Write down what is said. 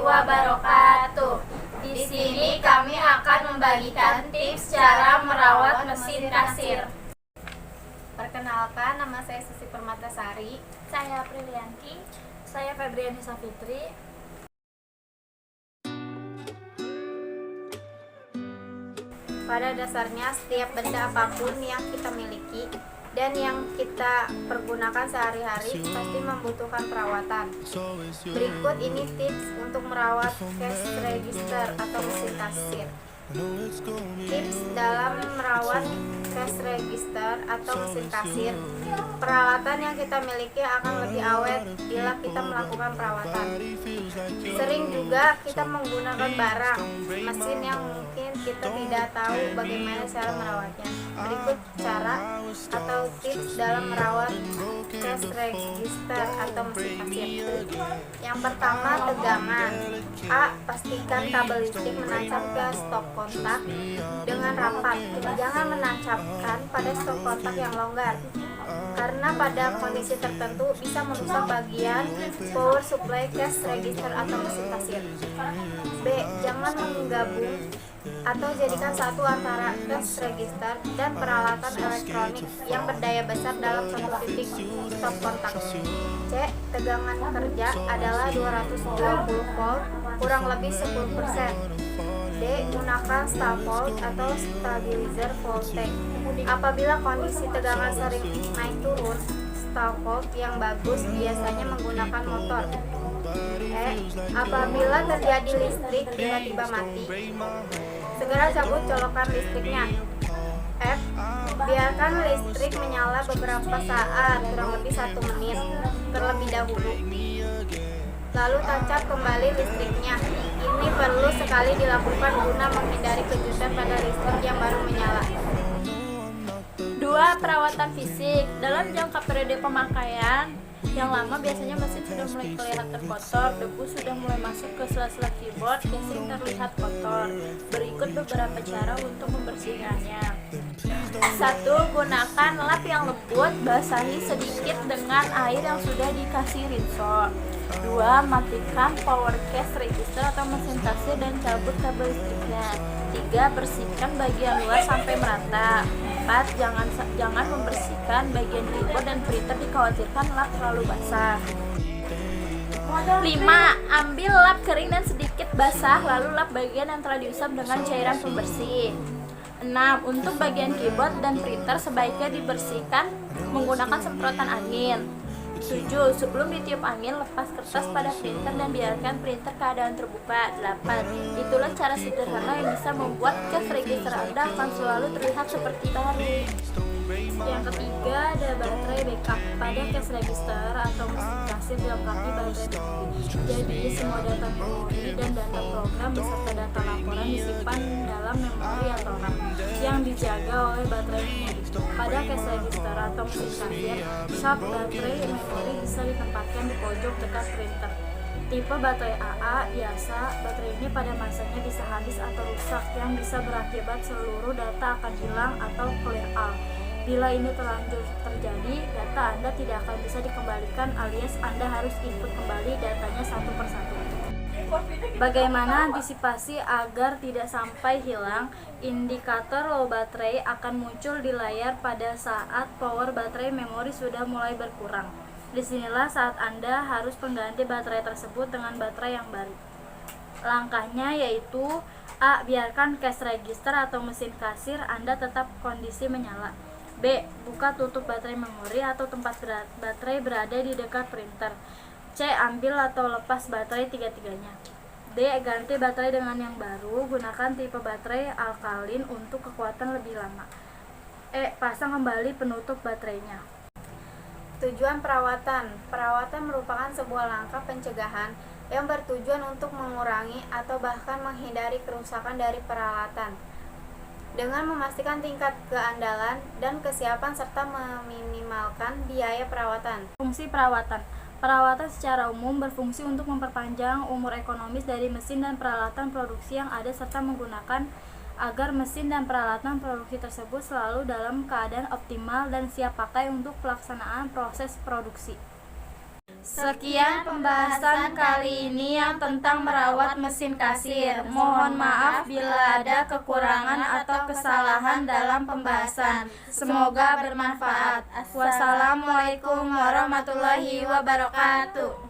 wabarakatuh. Di sini kami akan membagikan tips cara merawat mesin kasir. Perkenalkan, nama saya Susi Permatasari. Saya Prilianti. Saya Febriani Safitri. Pada dasarnya, setiap benda apapun yang kita miliki dan yang kita pergunakan sehari-hari pasti membutuhkan perawatan. Berikut ini tips untuk merawat cash register atau mesin kasir. Tips dalam merawat cash register atau mesin kasir. Peralatan yang kita miliki akan lebih awet bila kita melakukan perawatan. Sering juga kita menggunakan barang, mesin yang mungkin kita tidak tahu bagaimana cara merawatnya. Berikut cara atau tips dalam merawat cash register atau mesin kasir. Yang pertama, tegangan. A. Pastikan kabel listrik menancap ke stop kontak dengan rapat. Jangan menancapkan pada stop kontak yang longgar, karena pada kondisi tertentu bisa merusak bagian power supply cash register atau mesin kasir. B. Jangan menggabung atau jadikan satu antara cash register dan peralatan elektronik yang berdaya besar dalam satu titik stop kontak. C. Tegangan kerja adalah 220 volt kurang lebih 10%. D. Gunakan stop volt atau stabilizer voltage. Apabila kondisi tegangan sering naik turun, stop volt yang bagus biasanya menggunakan motor. E. Apabila terjadi listrik tiba-tiba mati, segera cabut colokan listriknya. F. Biarkan listrik menyala beberapa saat, kurang lebih 1 menit terlebih dahulu, lalu tancap kembali listriknya. Ini perlu sekali dilakukan guna menghindari kejutan pada listrik yang baru menyala. 2. Perawatan fisik. Dalam jangka periode pemakaian yang lama, biasanya mesin sudah mulai kelihatan kotor, debu sudah mulai masuk ke sela-sela keyboard, casing terlihat kotor. Berikut beberapa cara untuk membersihkannya. 1. Gunakan lap yang lembut, basahi sedikit dengan air yang sudah dikasih rinso. 2. Matikan power cash register atau mesin kasir dan cabut kabel listriknya. 3. Bersihkan bagian luar sampai merata. 4. Jangan membersihkan bagian keyboard dan printer dikhawatirkan lap terlalu basah. 5. Ambil lap kering dan sedikit basah, lalu lap bagian yang telah diusap dengan cairan pembersih. 6. Untuk bagian keyboard dan printer sebaiknya dibersihkan menggunakan semprotan angin. 7. Sebelum ditiup angin, lepas kertas pada printer dan biarkan printer keadaan terbuka. 8. Itulah cara sederhana yang bisa membuat cash register Anda akan selalu terlihat seperti baru. Yang ketiga, ada baterai backup. Pada cash register atau mesin kasir dilengkapi baterai backup. Jadi semua data memori dan data program beserta data laporan disimpan dalam memori atau RAM yang dijaga oleh baterai memori. Pada cash register atau mesin kasir, sub baterai memori bisa ditempatkan di pojok dekat printer. Tipe baterai AA biasa, baterai ini pada masanya bisa habis atau rusak, yang bisa berakibat seluruh data akan hilang atau clear out. Bila ini terlanjur terjadi, data Anda tidak akan bisa dikembalikan, alias Anda harus input kembali datanya satu persatu. Bagaimana antisipasi agar tidak sampai hilang? Indikator low baterai akan muncul di layar pada saat power baterai memori sudah mulai berkurang. Disinilah saat Anda harus mengganti baterai tersebut dengan baterai yang baru. Langkahnya yaitu: A. Biarkan cash register atau mesin kasir Anda tetap kondisi menyala. B. Buka tutup baterai memori atau tempat baterai berada di dekat printer. C. Ambil atau lepas baterai tiga-tiganya. D. Ganti baterai dengan yang baru. Gunakan tipe baterai alkalin untuk kekuatan lebih lama. E. Pasang kembali penutup baterainya. Tujuan perawatan. Perawatan merupakan sebuah langkah pencegahan yang bertujuan untuk mengurangi atau bahkan menghindari kerusakan dari peralatan dengan memastikan tingkat keandalan dan kesiapan serta meminimalkan biaya perawatan. Fungsi perawatan. Perawatan secara umum berfungsi untuk memperpanjang umur ekonomis dari mesin dan peralatan produksi yang ada serta menggunakan agar mesin dan peralatan produksi tersebut selalu dalam keadaan optimal dan siap pakai untuk pelaksanaan proses produksi. Sekian pembahasan kali ini yang tentang merawat mesin kasir. Mohon maaf bila ada kekurangan atau kesalahan dalam pembahasan. Semoga bermanfaat. Wassalamualaikum warahmatullahi wabarakatuh.